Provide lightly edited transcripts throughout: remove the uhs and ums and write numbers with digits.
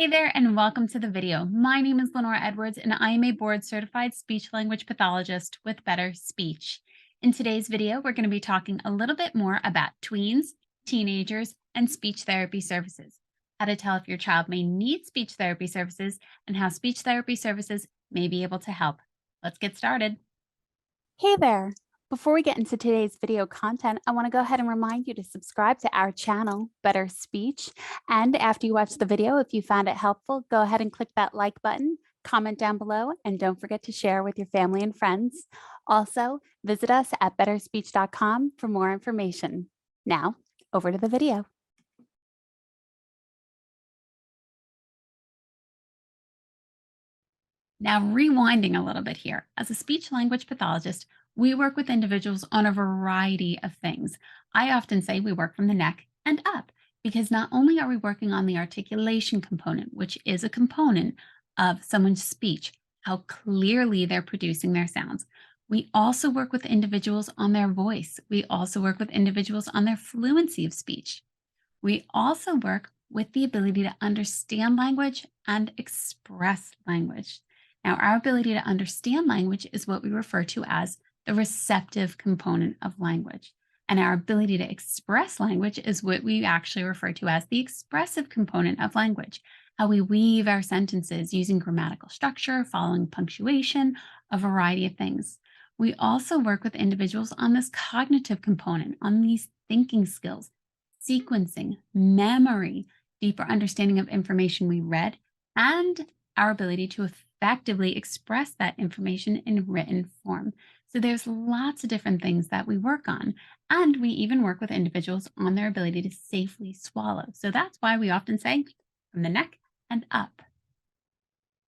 Hey there, and welcome to the video. My name is Lenora Edwards, and I am a board certified speech language pathologist with Better Speech. In today's video, we're going to be talking a little bit more about tweens, teenagers, and speech therapy services. How to tell if your child may need speech therapy services and how speech therapy services may be able to help. Let's get started. Hey there! Before we get into today's video content, I want to go ahead and remind you to subscribe to our channel, Better Speech. And after you watch the video, if you found it helpful, go ahead and click that like button, comment down below, and don't forget to share with your family and friends. Also, visit us at betterspeech.com for more information. Now, over to the video. Now, rewinding a little bit here, as a speech language pathologist, we work with individuals on a variety of things. I often say we work from the neck and up because not only are we working on the articulation component, which is a component of someone's speech, how clearly they're producing their sounds, we also work with individuals on their voice. We also work with individuals on their fluency of speech. We also work with the ability to understand language and express language. Now, our ability to understand language is what we refer to as the receptive component of language. And our ability to express language is what we actually refer to as the expressive component of language, how we weave our sentences using grammatical structure, following punctuation, a variety of things. We also work with individuals on this cognitive component, on these thinking skills, sequencing, memory, deeper understanding of information we read, and our ability to effectively express that information in written form. So there's lots of different things that we work on. And we even work with individuals on their ability to safely swallow. So that's why we often say from the neck and up.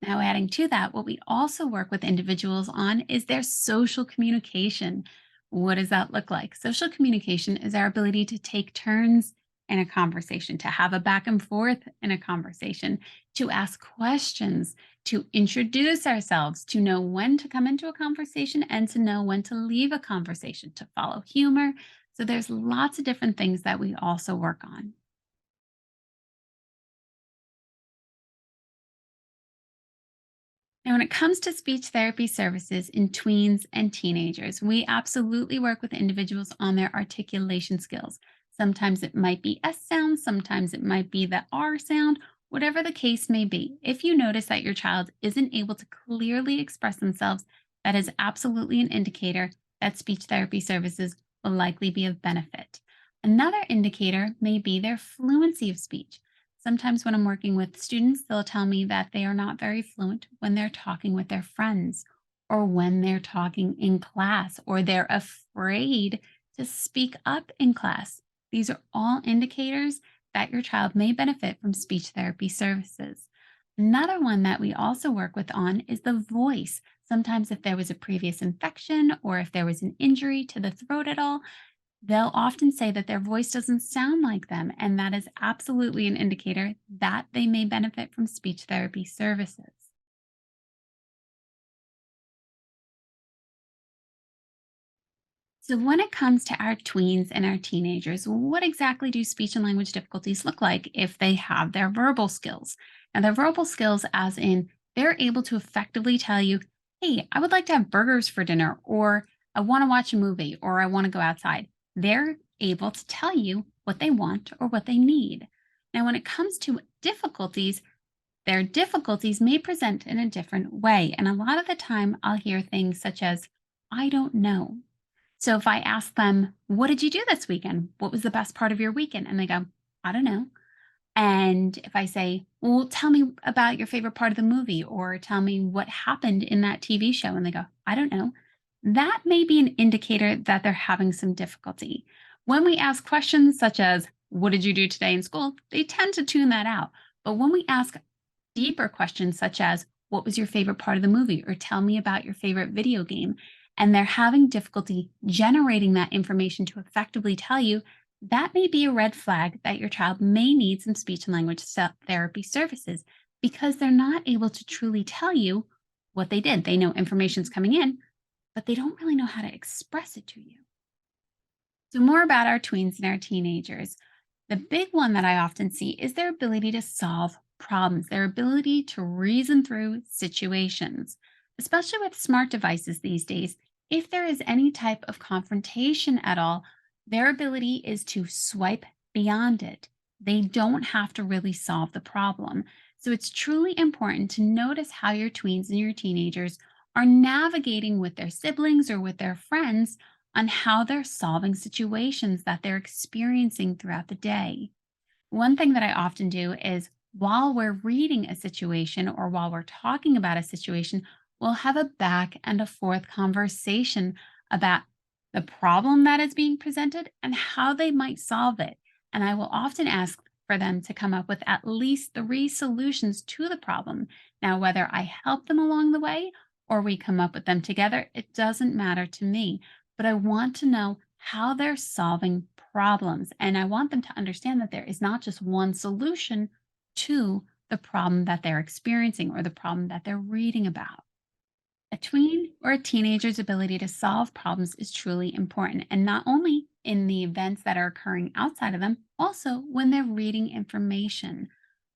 Now, adding to that, what we also work with individuals on is their social communication. What does that look like? Social communication is our ability to take turns in a conversation, to have a back and forth in a conversation, to ask questions, to introduce ourselves, to know when to come into a conversation and to know when to leave a conversation, to follow humor. So there's lots of different things that we also work on. Now, when it comes to speech therapy services in tweens and teenagers, we absolutely work with individuals on their articulation skills. Sometimes it might be S sound, sometimes it might be the R sound, whatever the case may be. If you notice that your child isn't able to clearly express themselves, that is absolutely an indicator that speech therapy services will likely be of benefit. Another indicator may be their fluency of speech. Sometimes when I'm working with students, they'll tell me that they are not very fluent when they're talking with their friends or when they're talking in class or they're afraid to speak up in class. These are all indicators that your child may benefit from speech therapy services. Another one that we also work with on is the voice. Sometimes if there was a previous infection or if there was an injury to the throat at all, they'll often say that their voice doesn't sound like them, and that is absolutely an indicator that they may benefit from speech therapy services. So, when it comes to our tweens and our teenagers, what exactly do speech and language difficulties look like if they have their verbal skills? Now, their verbal skills, as in they're able to effectively tell you, hey, I would like to have burgers for dinner, or I want to watch a movie, or I want to go outside. They're able to tell you what they want or what they need. Now, when it comes to difficulties, their difficulties may present in a different way. And a lot of the time, I'll hear things such as, I don't know. So if I ask them, what did you do this weekend? What was the best part of your weekend? And they go, I don't know. And if I say, well, tell me about your favorite part of the movie or tell me what happened in that TV show, and they go, I don't know, that may be an indicator that they're having some difficulty. When we ask questions such as, what did you do today in school? They tend to tune that out. But when we ask deeper questions such as, what was your favorite part of the movie? Or tell me about your favorite video game, and they're having difficulty generating that information to effectively tell you, that may be a red flag that your child may need some speech and language therapy services because they're not able to truly tell you what they did. They know information's coming in, but they don't really know how to express it to you. So, more about our tweens and our teenagers. The big one that I often see is their ability to solve problems, their ability to reason through situations. Especially with smart devices these days, if there is any type of confrontation at all, their ability is to swipe beyond it. They don't have to really solve the problem. So it's truly important to notice how your tweens and your teenagers are navigating with their siblings or with their friends on how they're solving situations that they're experiencing throughout the day. One thing that I often do is while we're reading a situation or while we're talking about a situation, we'll have a back and a forth conversation about the problem that is being presented and how they might solve it. And I will often ask for them to come up with at least 3 solutions to the problem. Now, whether I help them along the way or we come up with them together, it doesn't matter to me. But I want to know how they're solving problems. And I want them to understand that there is not just one solution to the problem that they're experiencing or the problem that they're reading about. A tween or a teenager's ability to solve problems is truly important, and not only in the events that are occurring outside of them, also when they're reading information.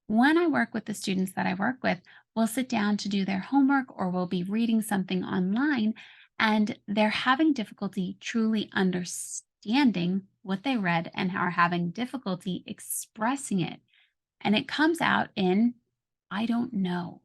When I work with the students that I work with, we'll sit down to do their homework or we'll be reading something online and they're having difficulty truly understanding what they read and are having difficulty expressing it. And it comes out in, I don't know.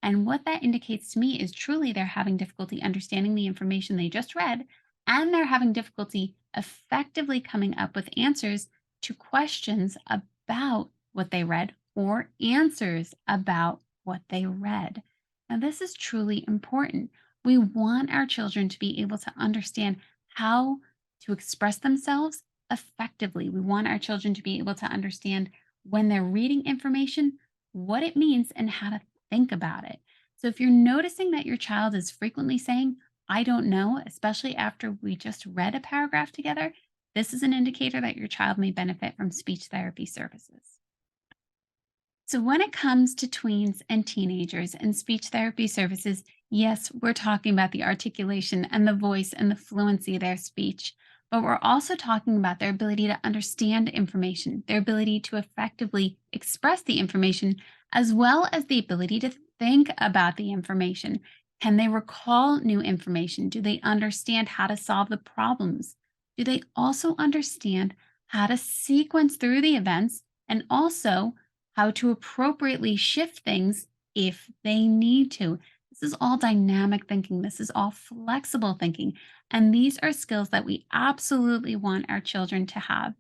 And what that indicates to me is truly they're having difficulty understanding the information they just read, and they're having difficulty effectively coming up with answers to questions about what they read or answers about what they read. Now, this is truly important. We want our children to be able to understand how to express themselves effectively. We want our children to be able to understand when they're reading information, what it means, and how to think about it. So if you're noticing that your child is frequently saying, I don't know, especially after we just read a paragraph together, this is an indicator that your child may benefit from speech therapy services. So, when it comes to tweens and teenagers and speech therapy services, yes, we're talking about the articulation and the voice and the fluency of their speech, but we're also talking about their ability to understand information, their ability to effectively express the information, as well as the ability to think about the information. Can they recall new information? Do they understand how to solve the problems? Do they also understand how to sequence through the events and also how to appropriately shift things if they need to? This is all dynamic thinking. This is all flexible thinking. And these are skills that we absolutely want our children to have.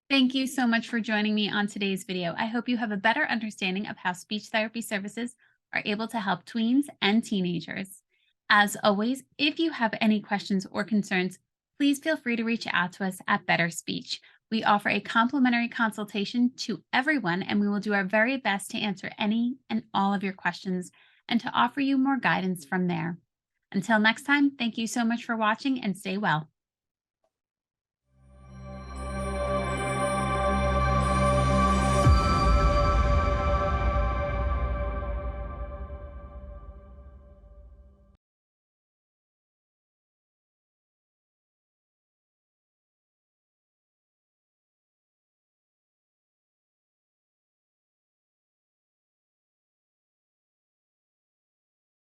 Thank you so much for joining me on today's video. I hope you have a better understanding of how speech therapy services are able to help tweens and teenagers. As always, if you have any questions or concerns, please feel free to reach out to us at Better Speech. We offer a complimentary consultation to everyone, and we will do our very best to answer any and all of your questions and to offer you more guidance from there. Until next time, thank you so much for watching and stay well.